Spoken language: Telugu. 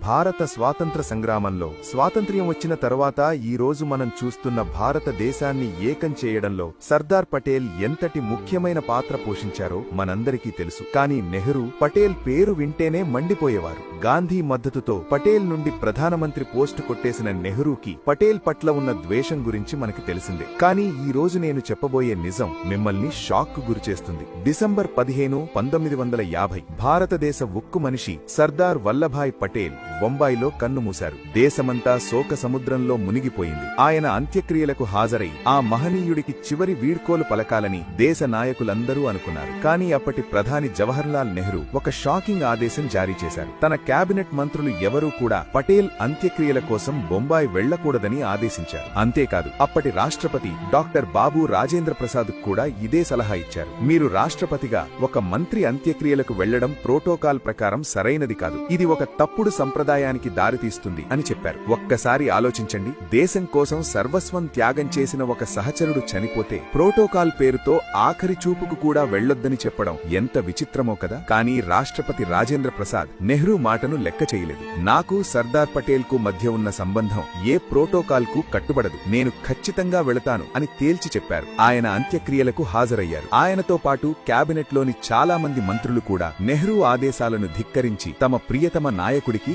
భారత స్వాతంత్ర సంగ్రామంలో స్వాతంత్ర్యం వచ్చిన తర్వాత ఈ రోజు మనం చూస్తున్న భారతదేశాన్ని ఏకం చేయడంలో సర్దార్ పటేల్ ఎంతటి ముఖ్యమైన పాత్ర పోషించారో మనందరికీ తెలుసు. కానీ నెహ్రూ, పటేల్ పేరు వింటేనే మండిపోయేవారు. గాంధీ మద్దతుతో పటేల్ నుండి ప్రధానమంత్రి పోస్టు కొట్టేసిన నెహ్రూకి పటేల్ పట్ల ఉన్న ద్వేషం గురించి మనకి తెలిసిందే. కానీ ఈ రోజు నేను చెప్పబోయే నిజం మిమ్మల్ని షాక్ కు గురిచేస్తుంది. డిసెంబర్ 15, 1950 భారతదేశ ఉక్కు మనిషి సర్దార్ వల్లభాయ్ పటేల్ బొంబాయిలో కన్నుమూశారు. దేశమంతా శోక సముద్రంలో మునిగిపోయింది. ఆయన అంత్యక్రియలకు హాజరై ఆ మహనీయుడికి చివరి వీడ్కోలు పలకాలని దేశ నాయకులందరూ అనుకున్నారు. కానీ అప్పటి ప్రధాని జవహర్లాల్ నెహ్రూ ఒక షాకింగ్ ఆదేశం జారీ చేశారు. తన కేబినెట్ మంత్రులు ఎవరూ కూడా పటేల్ అంత్యక్రియల కోసం బొంబాయి వెళ్లకూడదని ఆదేశించారు. అంతేకాదు, అప్పటి రాష్ట్రపతి డాక్టర్ బాబు రాజేంద్ర ప్రసాద్ కూడా ఇదే సలహా ఇచ్చారు. మీరు రాష్ట్రపతిగా ఒక మంత్రి అంత్యక్రియలకు వెళ్లడం ప్రోటోకాల్ ప్రకారం సరైనది కాదు, ఇది ఒక తప్పుడు సంప్రదాయానికి దారితీస్తుంది అని చెప్పారు. ఒక్కసారి ఆలోచించండి, దేశం కోసం సర్వస్వం త్యాగం చేసిన ఒక సహచరుడు చనిపోతే ప్రోటోకాల్ పేరుతో ఆఖరి చూపుకు కూడా వెళ్లొద్దని చెప్పడం ఎంత విచిత్రమో కదా. కానీ రాష్ట్రపతి రాజేంద్ర ప్రసాద్ నెహ్రూ మాటను లెక్క చేయలేదు. నాకు సర్దార్ పటేల్ కు మధ్య ఉన్న సంబంధం ఏ ప్రోటోకాల్ కు కట్టుబడదు, నేను ఖచ్చితంగా వెళతాను అని తేల్చి చెప్పారు. ఆయన అంత్యక్రియలకు హాజరయ్యారు. ఆయనతో పాటు కేబినెట్ లోని చాలా మంది మంత్రులు కూడా నెహ్రూ ఆదేశాలను ధిక్కరించి తమ ప్రియతమ నాయకుడికి